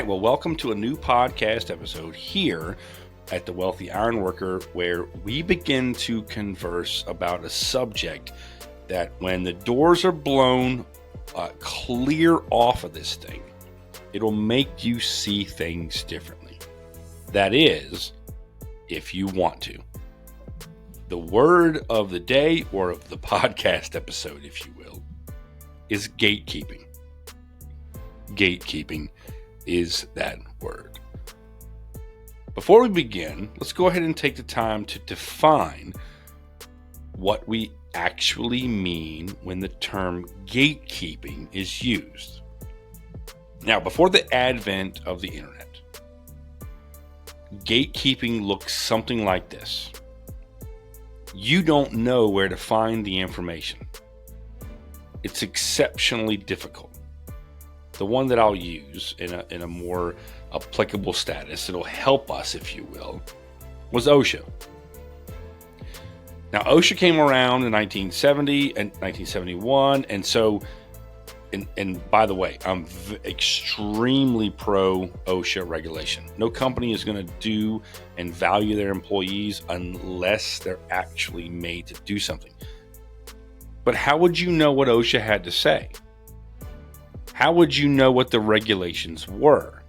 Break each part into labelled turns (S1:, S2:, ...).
S1: right, well, welcome to a new podcast episode here at the Wealthy Ironworker, where we begin to converse about a subject that when the doors are blown clear off of this thing, it'll make you see things differently. That is, if you want to. The word of the day, or of the podcast episode, if you will, is gatekeeping. Gatekeeping is that word. Before we begin, let's go ahead and take the time to define what we actually mean when the term gatekeeping is used. Now, before the advent of the internet, gatekeeping looks something like this. You don't know where to find the information. It's exceptionally difficult. The one that I'll use in a more applicable status, it'll help us, if you will, was OSHA. Now, OSHA came around in 1970 and 1971, and so, and by the way, I'm extremely pro OSHA regulation. No company is going to do and value their employees unless they're actually made to do something. But how would you know what OSHA had to say? How would you know what the regulations were?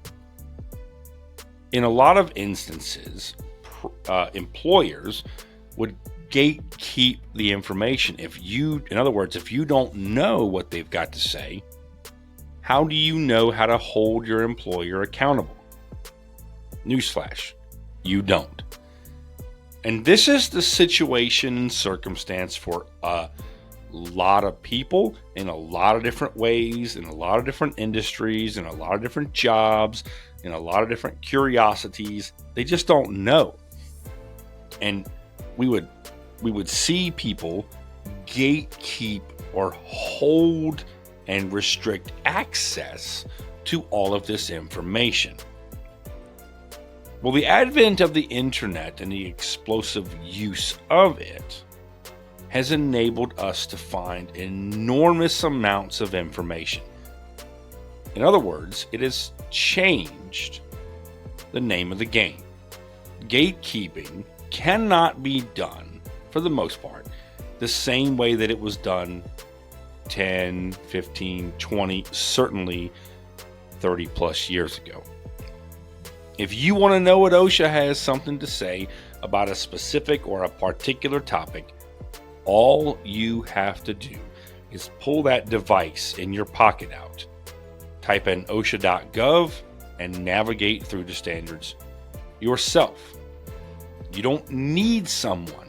S1: In a lot of instances, employers would gatekeep the information. In other words, if you don't know what they've got to say, how do you know how to hold your employer accountable? Newsflash, you don't. And this is the situation and circumstance for a lot of people in a lot of different ways, in a lot of different industries, in a lot of different jobs, in a lot of different curiosities. They just don't know. And we would see people gatekeep or hold and restrict access to all of this information. Well, the advent of the internet and the explosive use of it has enabled us to find enormous amounts of information. In other words, it has changed the name of the game. Gatekeeping cannot be done, for the most part, the same way that it was done 10, 15, 20, certainly 30 plus years ago. If you want to know what OSHA has something to say about a specific or a particular topic, all you have to do is pull that device in your pocket out, type in OSHA.gov, and navigate through the standards yourself. You don't need someone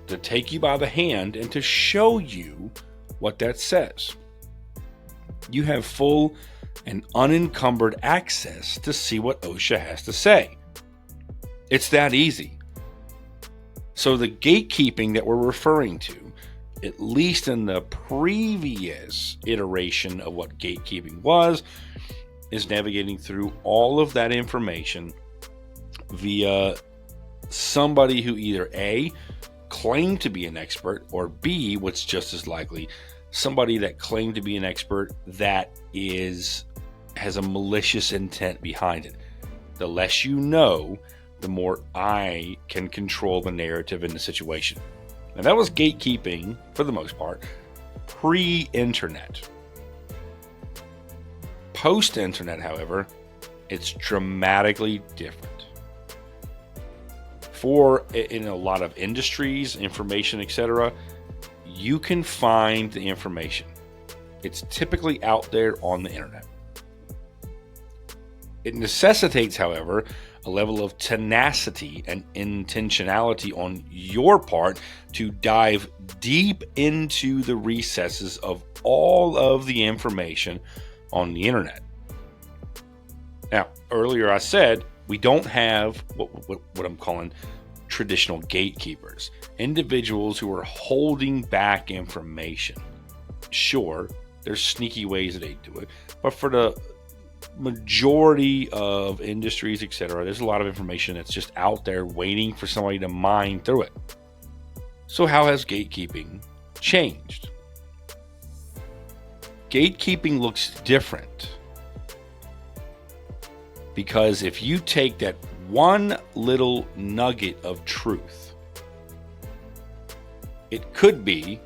S1: to take you by the hand and to show you what that says. You have full and unencumbered access to see what OSHA has to say. It's that easy. So the gatekeeping that we're referring to, at least in the previous iteration of what gatekeeping was, is navigating through all of that information via somebody who either A, claimed to be an expert, or B, what's just as likely, somebody that claimed to be an expert that has a malicious intent behind it. The less you know, the more I can control the narrative in the situation. Now, that was gatekeeping, for the most part, pre-internet. Post-internet, however, it's dramatically different. In a lot of industries, information, etc., you can find the information. It's typically out there on the internet. It necessitates, however, a level of tenacity and intentionality on your part to dive deep into the recesses of all of the information on the internet. Now, earlier I said we don't have what I'm calling traditional gatekeepers, individuals who are holding back information. Sure, there's sneaky ways that they do it, but for the majority of industries, etc., there's a lot of information that's just out there waiting for somebody to mine through it. So how has gatekeeping changed? Gatekeeping looks different Because if you take that one little nugget of truth, it could be,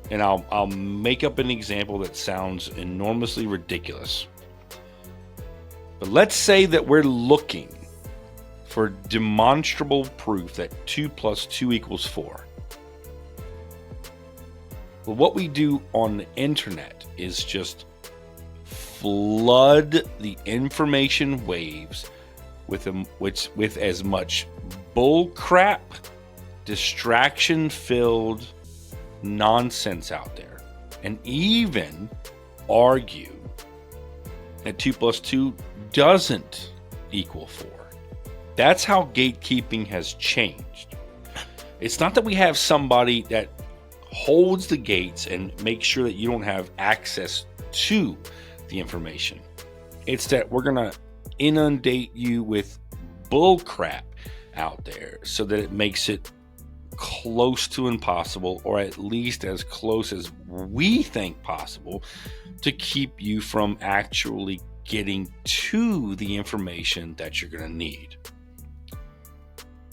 S1: and I'll make up an example that sounds enormously ridiculous. But let's say that we're looking for demonstrable proof that 2 + 2 = 4. Well, what we do on the internet is just flood the information waves with as much bull crap, distraction-filled nonsense out there, and even argue that 2 + 2 doesn't equal 4. That's how gatekeeping has changed. It's not that we have somebody that holds the gates and makes sure that you don't have access to the information. It's that we're going to inundate you with bull crap out there so that it makes it close to impossible, or at least as close as we think possible, to keep you from actually getting to the information that you're going to need.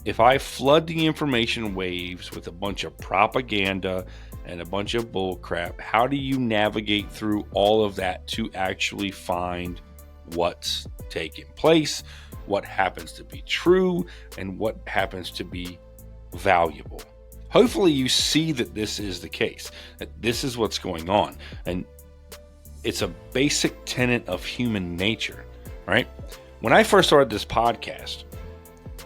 S1: If I flood the information waves with a bunch of propaganda and a bunch of bull crap, how do you navigate through all of that to actually find what's taking place, what happens to be true, and what happens to be valuable? Hopefully you see that this is the case, that this is what's going on. And it's a basic tenet of human nature, right? When I first started this podcast,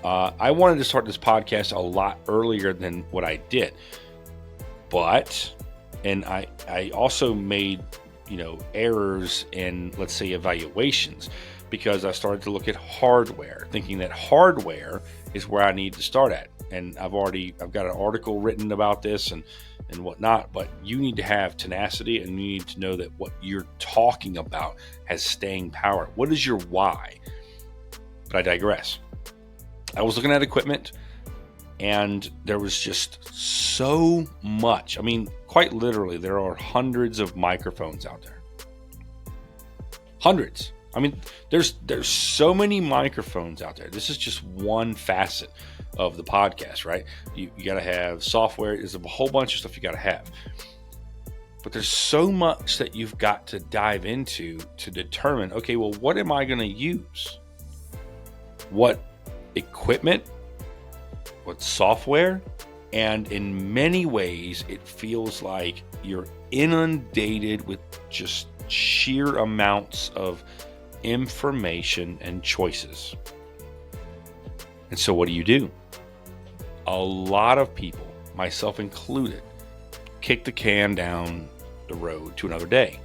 S1: I wanted to start this podcast a lot earlier than what I did. And I also made, errors in, let's say, evaluations, because I started to look at hardware, thinking that hardware is where I need to start at. And I've got an article written about this and whatnot, but you need to have tenacity, and you need to know that what you're talking about has staying power. What is your why? But I digress. I was looking at equipment, and there was just so much. I mean, quite literally, there are hundreds of microphones out there. Hundreds. I mean, there's so many microphones out there. This is just one facet of the podcast, right? You got to have software. There's a whole bunch of stuff you got to have. But there's so much that you've got to dive into to determine, okay, well, what am I going to use? What equipment? What software? And in many ways, it feels like you're inundated with just sheer amounts of information and choices. And so what do? A lot of people, myself included, kick the can down the road to another day.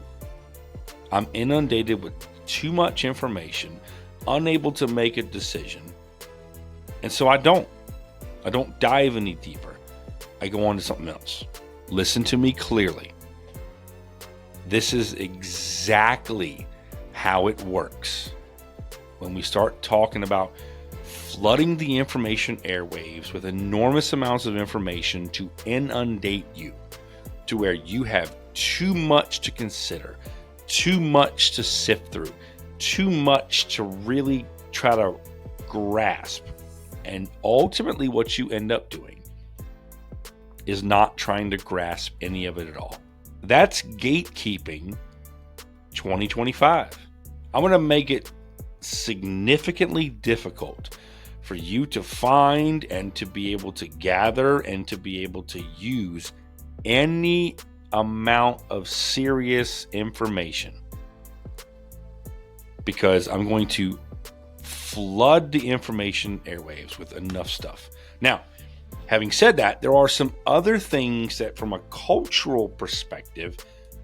S1: I'm inundated with too much information, unable to make a decision. And so I don't dive any deeper. I go on to something else. Listen to me clearly. This is exactly how it works when we start talking about flooding the information airwaves with enormous amounts of information to inundate you to where you have too much to consider, too much to sift through, too much to really try to grasp. And ultimately what you end up doing is not trying to grasp any of it at all. That's gatekeeping 2025. I'm going to make it significantly difficult for you to find and to be able to gather and to be able to use any amount of serious information, because I'm going to flood the information airwaves with enough stuff. Now, having said that, there are some other things that from a cultural perspective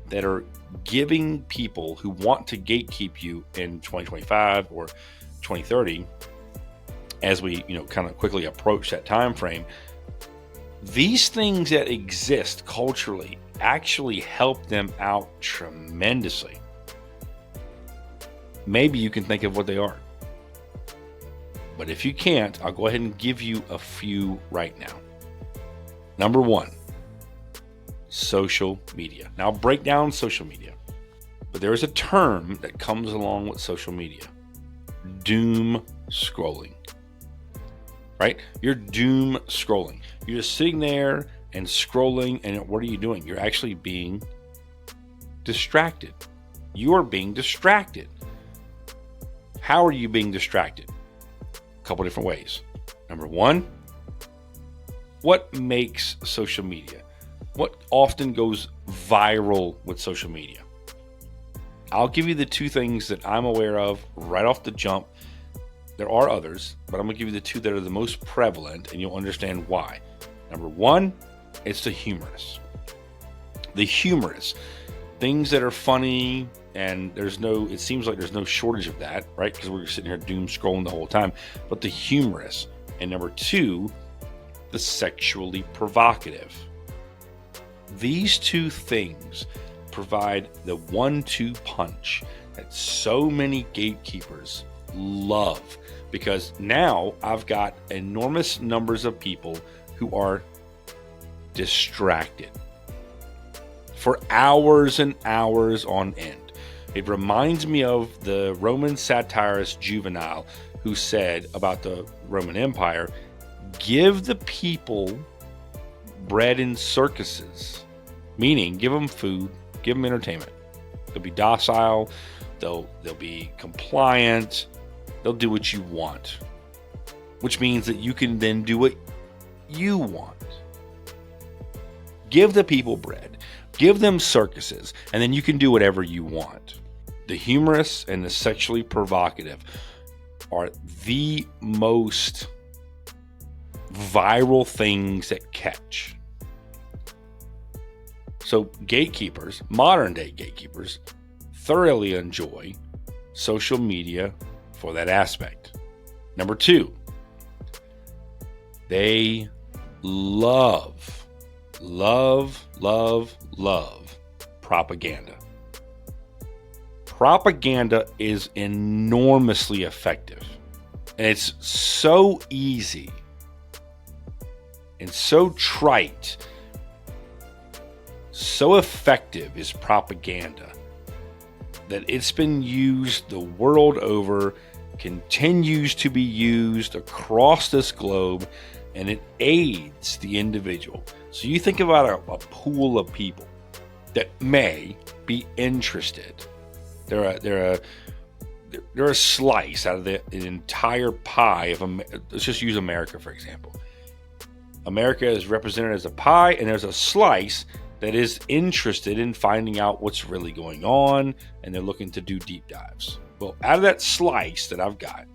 S1: that are giving people who want to gatekeep you in 2025 or 2030, as we kind of quickly approach that time frame. These things that exist culturally actually help them out tremendously. Maybe you can think of what they are. But if you can't, I'll go ahead and give you a few right now. Number one, social media. Now, I'll break down social media, but there is a term that comes along with social media. doom scrolling, right? You're doom scrolling. You're just sitting there and scrolling, and what are you doing? You're actually being distracted. You're being distracted. How are you being distracted? A couple different ways. Number one, what makes social media? What often goes viral with social media? I'll give you the two things that I'm aware of right off the jump. There are others, but I'm going to give you the two that are the most prevalent, and you'll understand why. Number one, it's the humorous. The humorous. Things that are funny, and it seems like there's no shortage of that, right? Because we're sitting here doom scrolling the whole time. But the humorous. And number two, the sexually provocative. These two things provide the 1-2 punch that so many gatekeepers love, because now I've got enormous numbers of people who are distracted for hours and hours on end. It reminds me of the Roman satirist Juvenal, who said about the Roman Empire, give the people bread in circuses, meaning give them food, give them entertainment. They'll be docile, they'll be compliant, they'll do what you want, which means that you can then do what you want. Give the people bread, give them circuses, and then you can do whatever you want. The humorous and the sexually provocative are the most viral things that catch. So gatekeepers, modern day gatekeepers, thoroughly enjoy social media for that aspect. Number two, they love propaganda. Propaganda is enormously effective. And it's so easy and so trite. So effective is propaganda that it's been used the world over, continues to be used across this globe, and it aids the individual. So you think about a pool of people that may be interested. They're a slice out of the entire pie of let's just use America for example. America is represented as a pie, and there's a slice that is interested in finding out what's really going on, and they're looking to do deep dives. Well, out of that slice that I've got,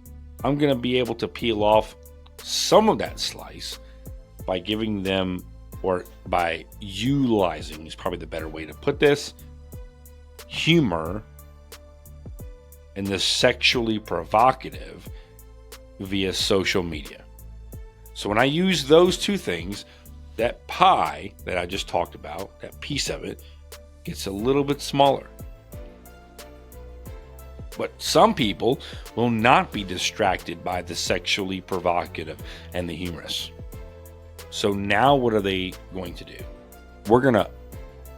S1: I'm going to be able to peel off some of that slice by giving them, or by utilizing, is probably the better way to put this, humor and the sexually provocative via social media. So when I use those two things, that pie that I just talked about, that piece of it, gets a little bit smaller. But some people will not be distracted by the sexually provocative and the humorous. So now what are they going to do? We're going to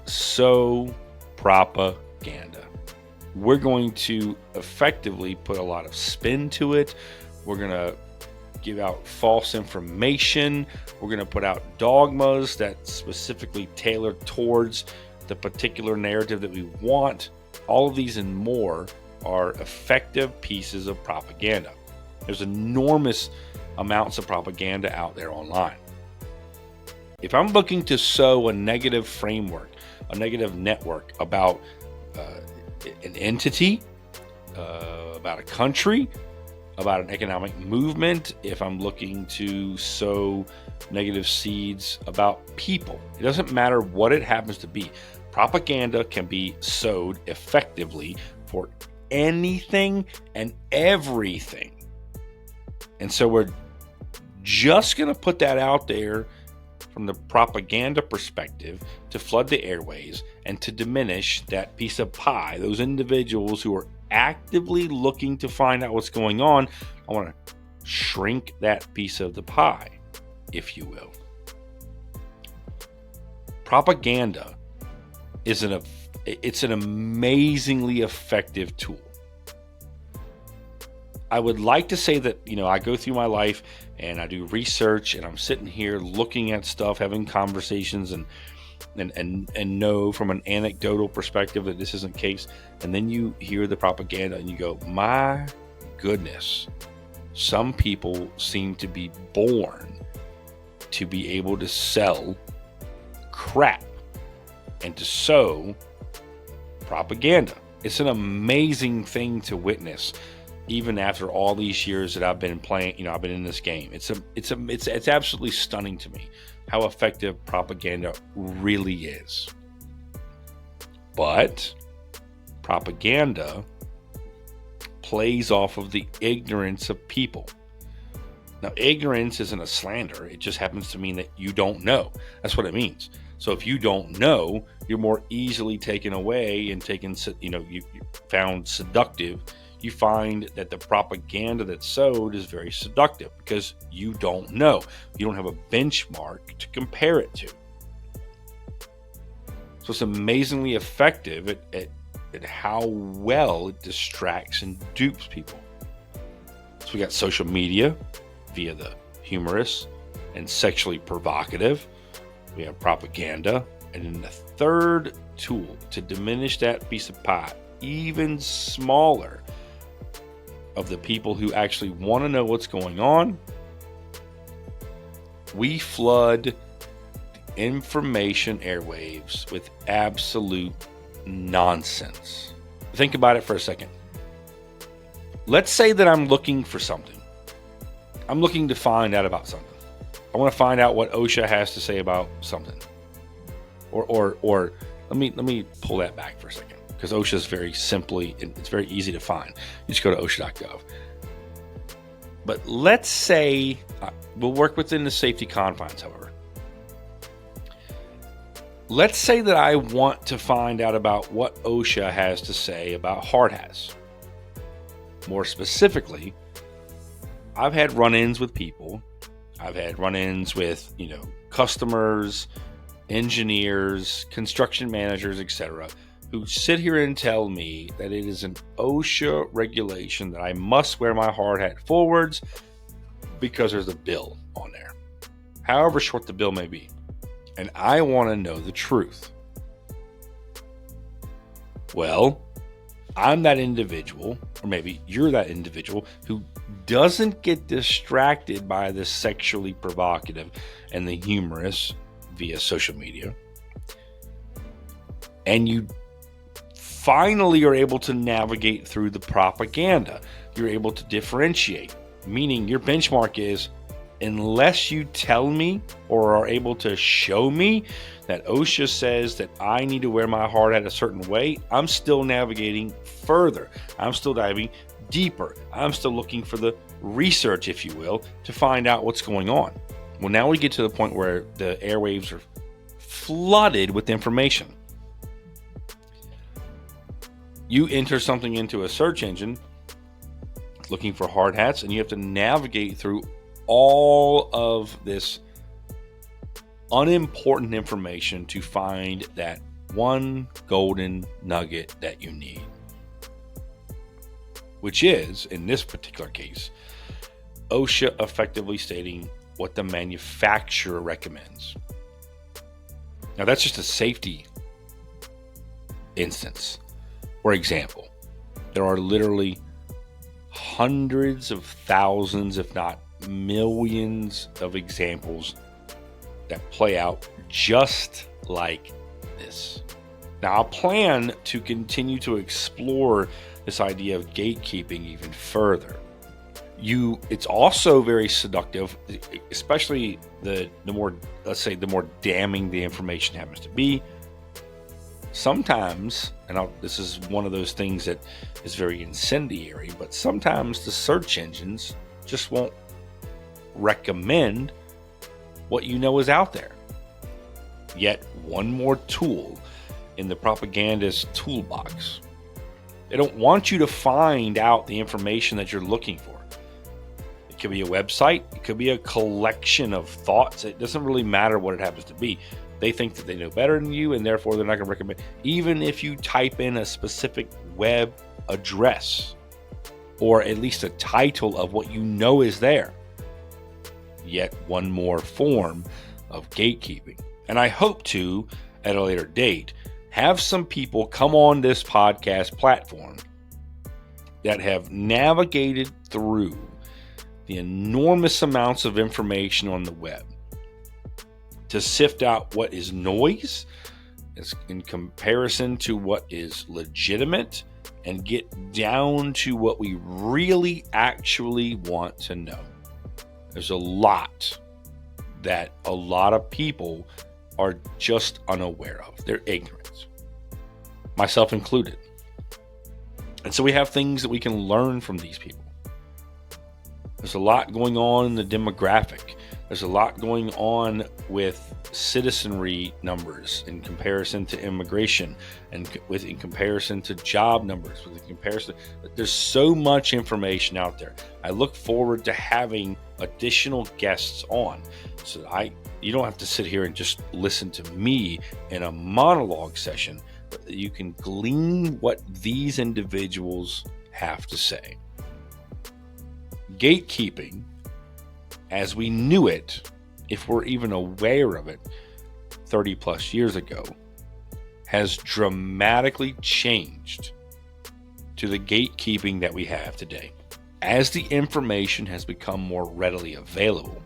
S1: sow propaganda. We're going to effectively put a lot of spin to it. We're going to give out false information. We're going to put out dogmas that specifically tailor towards the particular narrative that we want. All of these and more are effective pieces of propaganda. There's enormous amounts of propaganda out there online. If I'm looking to sow a negative framework, a negative network about an entity, about a country, about an economic movement, if I'm looking to sow negative seeds about people, it doesn't matter what it happens to be. Propaganda can be sowed effectively for anything and everything. And so we're just going to put that out there from the propaganda perspective to flood the airways and to diminish that piece of pie, those individuals who are actively looking to find out what's going on. I want to shrink that piece of the pie, if you will. Propaganda is it's an amazingly effective tool. I would like to say that, I go through my life and I do research and I'm sitting here looking at stuff, having conversations and know from an anecdotal perspective that this isn't the case. And then you hear the propaganda and you go, my goodness, some people seem to be born to be able to sell crap and to sow propaganda. It's an amazing thing to witness, even after all these years that I've been playing. I've been in this game. It's absolutely stunning to me how effective propaganda really is. But propaganda plays off of the ignorance of people. Now, ignorance isn't a slander. It just happens to mean that you don't know. That's what it means. So if you don't know, you're more easily taken away and you found seductive. You find that the propaganda that's sowed is very seductive because you don't know. You don't have a benchmark to compare it to. So it's amazingly effective at how well it distracts and dupes people. So we got social media via the humorous and sexually provocative. We have propaganda. And then the third tool to diminish that piece of pie even smaller of the people who actually want to know what's going on, we flood the information airwaves with absolute nonsense. Think about it for a second. Let's say that I'm looking for something. I'm looking to find out about something. I want to find out what OSHA has to say about something. Or let me pull that back for a second, because OSHA is very simply, it's very easy to find. You just go to OSHA.gov. But let's say we'll work within the safety confines, however. Let's say that I want to find out about what OSHA has to say about hard hats. More specifically, I've had run-ins with people. I've had run-ins with, customers, engineers, construction managers, etc., who sit here and tell me that it is an OSHA regulation that I must wear my hard hat forwards because there's a bill on there, however short the bill may be. And I want to know the truth. Well, I'm that individual, or maybe you're that individual who doesn't get distracted by the sexually provocative and the humorous via social media. And you finally are able to navigate through the propaganda. You're able to differentiate, meaning your benchmark is, unless you tell me or are able to show me that OSHA says that I need to wear my hard hat a certain way, I'm still navigating further. I'm still diving deeper. I'm still looking for the research, if you will, to find out what's going on. Well, now we get to the point where the airwaves are flooded with information. You enter something into a search engine looking for hard hats, and you have to navigate through all of this unimportant information to find that one golden nugget that you need, which is, in this particular case, OSHA effectively stating what the manufacturer recommends. Now, that's just a safety instance or example. There are literally hundreds of thousands, if not millions, of examples that play out just like this. Now, I plan to continue to explore this idea of gatekeeping even further. It's also very seductive, especially the more, let's say, the more damning the information happens to be. Sometimes, this is one of those things that is very incendiary, but sometimes the search engines just won't recommend what you know is out there. Yet one more tool in the propagandist toolbox. They don't want you to find out the information that you're looking for. It could be a website. It could be a collection of thoughts. It doesn't really matter what it happens to be. They think that they know better than you, and therefore they're not going to recommend. Even if you type in a specific web address, or at least a title of what you know is there. Yet one more form of gatekeeping. And I hope to, at a later date, have some people come on this podcast platform that have navigated through the enormous amounts of information on the web to sift out what is noise in comparison to what is legitimate and get down to what we really actually want to know. There's a lot that a lot of people are just unaware of. They're ignorant, myself included. And so we have things that we can learn from these people. There's a lot going on in the demographic. There's a lot going on with citizenry numbers in comparison to immigration, and in comparison to job numbers, in comparison. There's so much information out there. I look forward to having additional guests on, so that you don't have to sit here and just listen to me in a monologue session, but that you can glean what these individuals have to say. Gatekeeping, as we knew it, if we're even aware of it 30 plus years ago, has dramatically changed to the gatekeeping that we have today. As the information has become more readily available,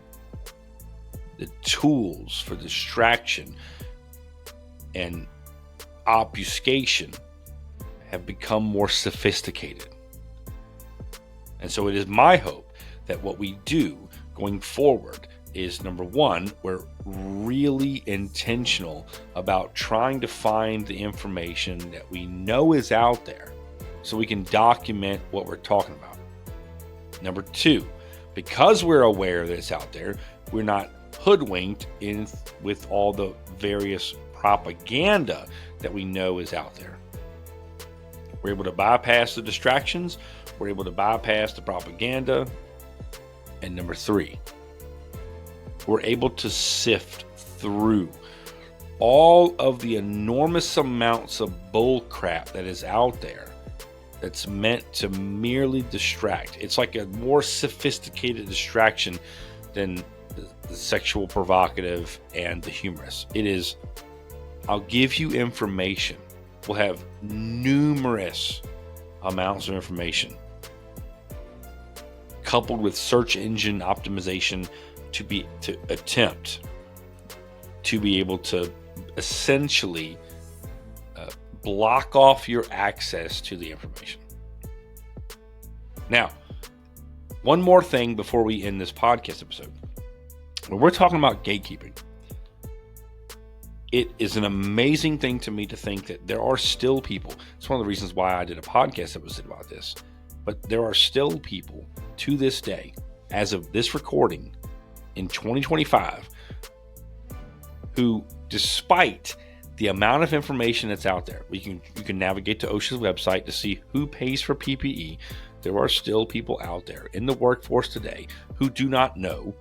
S1: the tools for distraction and obfuscation have become more sophisticated. And so it is my hope that what we do going forward is, number one, we're really intentional about trying to find the information that we know is out there so we can document what we're talking about. Number two, because we're aware that it's out there, we're not hoodwinked with all the various propaganda that we know is out there. We're able to bypass the distractions. We're able to bypass the propaganda. And number three, we're able to sift through all of the enormous amounts of bull crap that is out there that's meant to merely distract. It's like a more sophisticated distraction than the sexual provocative and the humorous. It is, I'll give you information. We'll have numerous amounts of information coupled with search engine optimization to attempt to be able to essentially block off your access to the information. Now, one more thing before we end this podcast episode. When we're talking about gatekeeping, it is an amazing thing to me to think that there are still people. It's one of the reasons why I did a podcast episode about this. But there are still people to this day, as of this recording in 2025, who, despite the amount of information that's out there, you can navigate to OSHA's website to see who pays for PPE. There are still people out there in the workforce today who do not know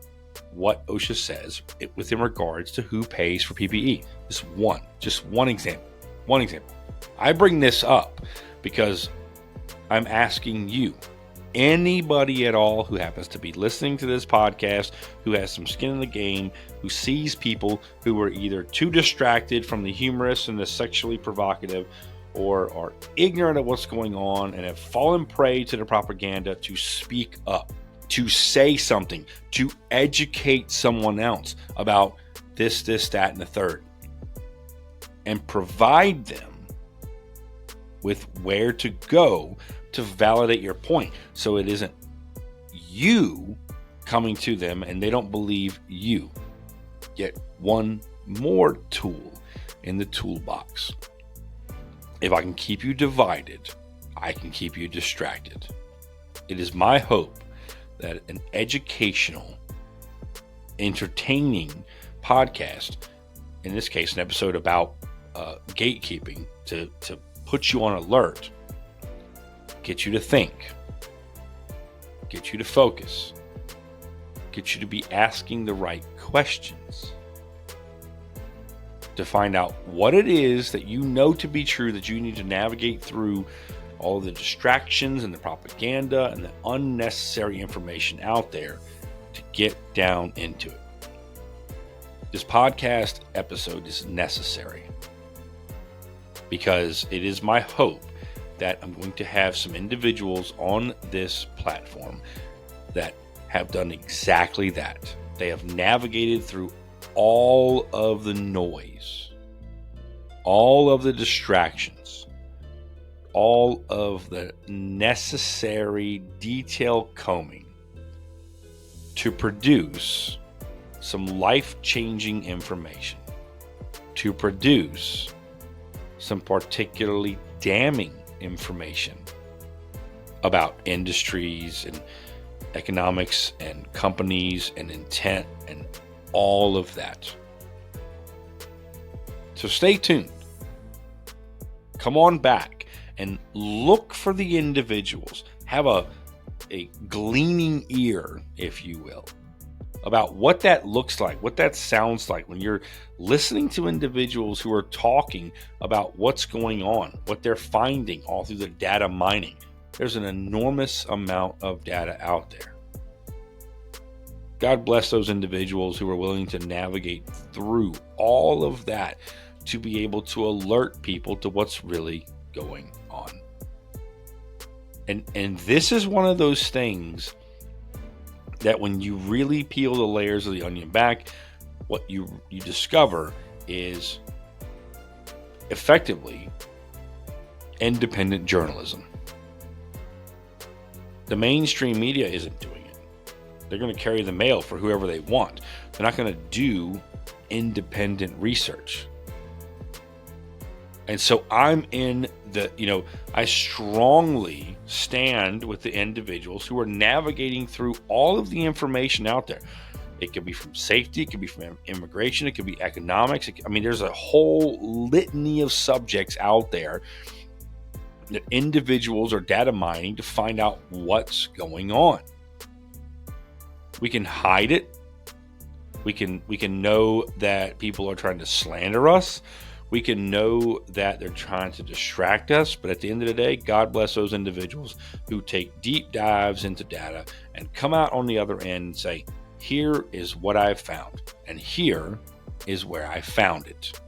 S1: what OSHA says within regards to who pays for PPE. Just one example. I bring this up because I'm asking you, anybody at all who happens to be listening to this podcast, who has some skin in the game, who sees people who are either too distracted from the humorous and the sexually provocative, or are ignorant of what's going on and have fallen prey to the propaganda, to speak up, to say something, to educate someone else about this, that, and the third, and provide them with where to go to validate your point, so it isn't you coming to them and they don't believe you. Yet one more tool in the toolbox. If I can keep you divided, I can keep you distracted. It is my hope that an educational, entertaining podcast, in this case an episode about gatekeeping, to put you on alert, get you to think, get you to focus, get you to be asking the right questions, to find out what it is that you know to be true, that you need to navigate through all of the distractions and the propaganda and the unnecessary information out there to get down into it. This podcast episode is necessary because it is my hope that I'm going to have some individuals on this platform that have done exactly that. They have navigated through all of the noise, all of the distractions, all of the necessary detail combing to produce some life-changing information, to produce some particularly damning information about industries and economics and companies and intent and all of that. So stay tuned. Come on back and look for the individuals. Have a gleaning ear, if you will, about what that looks like, what that sounds like when you're listening to individuals who are talking about what's going on, what they're finding all through the data mining. There's an enormous amount of data out there. God bless those individuals who are willing to navigate through all of that to be able to alert people to what's really going on. And this is one of those things that when you really peel the layers of the onion back, what you discover is effectively independent journalism. The mainstream media isn't doing it. They're going to carry the mail for whoever they want. They're not going to do independent research. And so I'm in I strongly stand with the individuals who are navigating through all of the information out there. It could be from safety, it could be from immigration, it could be economics. There's a whole litany of subjects out there that individuals are data mining to find out what's going on. We can hide it. We can know that people are trying to slander us. We can know that they're trying to distract us, but at the end of the day, God bless those individuals who take deep dives into data and come out on the other end and say, here is what I've found, and here is where I found it.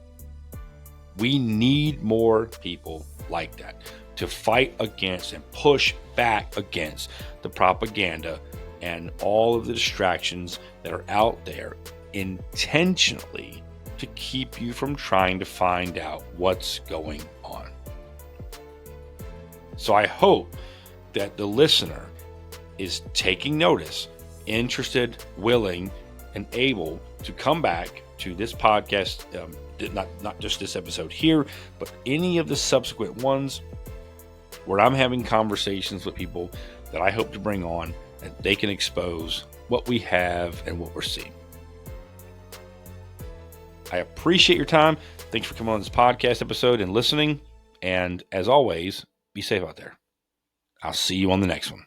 S1: We need more people like that to fight against and push back against the propaganda and all of the distractions that are out there intentionally to keep you from trying to find out what's going on. So I hope that the listener is taking notice, interested, willing, and able to come back to this podcast, not just this episode here, but any of the subsequent ones where I'm having conversations with people that I hope to bring on and they can expose what we have and what we're seeing. I appreciate your time. Thanks for coming on this podcast episode and listening. And as always, be safe out there. I'll see you on the next one.